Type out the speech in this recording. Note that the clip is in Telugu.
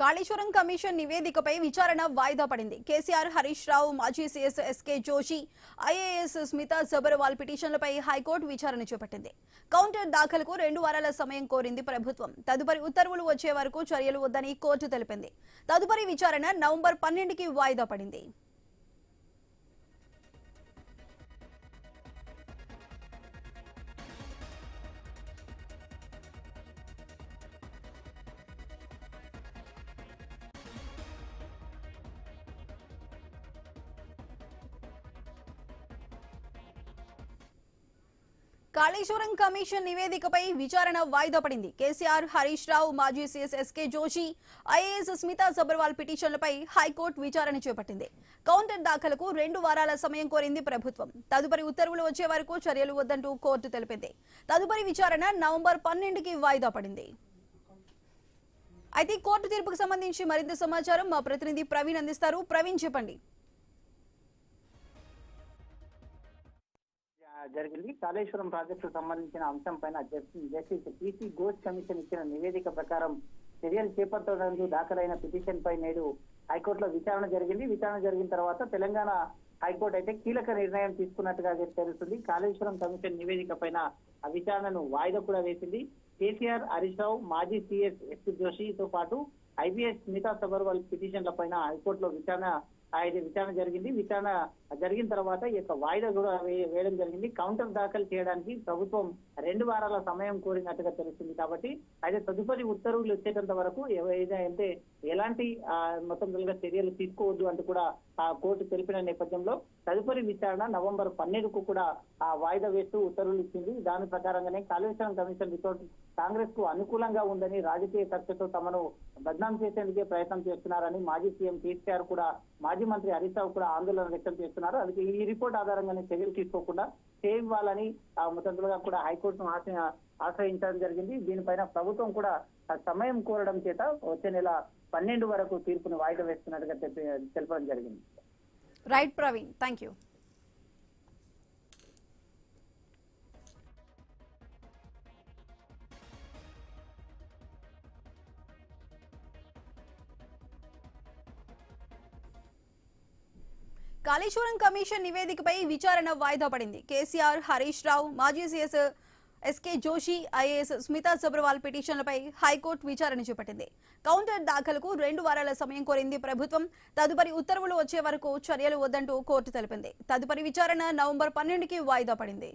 కాళేశ్వరం కమిషన్ నివేదికపై విచారణ వాయిదా పడింది. కేసీఆర్, హరీష్ రావు, మాజీ CS SK Joshi, IAS Smita Sabharwal పిటిషన్లపై హైకోర్టు విచారణ చేపట్టింది. కౌంటర్ దాఖలుకు 2 వారాల సమయం కోరింది ప్రభుత్వం. తదుపరి ఉత్తర్వులు వచ్చే వరకు చర్యలు వద్దని కోర్టు తెలిపింది. తదుపరి విచారణ నవంబర్ 12కి వాయిదా పడింది. కాళేశ్వరం కమిషన్ నివేదికపై విచారణ వాయిదా పడింది. కేసీఆర్, హరీష్ రావు, మాజీ CS SK Joshi, IAS Smita Sabharwal పిటిషన్లపై హైకోర్టు విచారణ చేపట్టింది. కౌంటర్ దాఖలుకు 2 వారాల సమయం కోరింది ప్రభుత్వం. తదుపరి ఉత్తర్వులు వచ్చే వరకు చర్యలు వద్దంటూ కోర్టు తెలిపింది. తదుపరి విచారణ నవంబర్ 12కి వాయిదా పడింది. అయితే కోర్టు తీర్పుకు సంబంధించి మరింత సమాచారం మా ప్రతినిధి ప్రవీణ్ అందిస్తారు. ప్రవీణ్, చెప్పండి. జరిగింది. కాళేశ్వరం ప్రాజెక్టు సంబంధించిన అంశం పైన జస్టిస్ పిసి ఘోష్ కమిషన్ ఇచ్చిన నివేదిక ప్రకారం చర్యలు చేపట్టడానికి దాఖలైన పిటిషన్ పై నేడు హైకోర్టులో విచారణ జరిగింది. విచారణ జరిగిన తర్వాత తెలంగాణ హైకోర్టు అయితే కీలక నిర్ణయం తీసుకున్నట్టుగా తెలుస్తుంది. కాళేశ్వరం కమిషన్ నివేదిక పైన ఆ విచారణను వాయిదా కూడా వేసింది. కేసీఆర్, హరీష్ రావు, మాజీ సీఎస్ ఎస్కే జోషితో పాటు ఐబీఎస్ స్మితా సబర్వాల్ పిటిషన్ల పైన హైకోర్టులో విచారణ జరిగింది. విచారణ జరిగిన తర్వాత ఈ యొక్క వాయిదా కూడా వేయడం జరిగింది. కౌంటర్ దాఖలు చేయడానికి ప్రభుత్వం 2 వారాల సమయం కోరినట్టుగా తెలుస్తుంది. కాబట్టి అయితే తదుపరి ఉత్తర్వులు వచ్చేటంత వరకు అంటే ఎలాంటి మొత్తం చర్యలు తీసుకోవద్దు అంటూ కూడా కోర్టు తెలిపిన నేపథ్యంలో తదుపరి విచారణ నవంబర్ 12కు కూడా వాయిదా వేస్తూ ఉత్తర్వులు ఇచ్చింది. దాని ప్రకారంగానే కాళేశ్వరం కమిషన్ రిపోర్ట్ కాంగ్రెస్ కు అనుకూలంగా ఉందని, రాజకీయ కక్షతో తమను బద్నాం చేసేందుకే ప్రయత్నం చేస్తున్నారని మాజీ సీఎం కేసీఆర్ కూడా, మాజీ మంత్రి హరీష్ రావు కూడా ఆందోళన వ్యక్తం చేస్తున్నారు. అందుకే ఈ రిపోర్ట్ ఆధారంగానే చర్యలు తీసుకోకుండా సేవ్ ఇవ్వాలని మొత్తంగా కూడా హైకోర్టును ఆశ్రయించడం జరిగింది. దీనిపైన ప్రభుత్వం కూడా సమయం కోరడం చేత వచ్చే నెల 12 వరకు తీర్పును వాయిదా వేస్తున్నట్టుగా తెలపడం జరిగింది. Right Praveen, thank you. Kaleshwaram commission నివేదికపై విచారణ వాయిదా పడింది. కేసీఆర్, హరీష్ రావు, మాజీ CS SK Joshi, IAS Smita Sabharwal పిటిషన్లపై హైకోర్టు విచారణ చేపట్టింది. కౌంటర్ దాఖలుకు 2 వారాల సమయం కోరింది ప్రభుత్వం. తదుపరి ఉత్తర్వులు వచ్చే వరకు చర్యలు వద్దంటూ కోర్టు తెలిపింది. తదుపరి విచారణ నవంబర్ 12కి వాయిదా పడింది.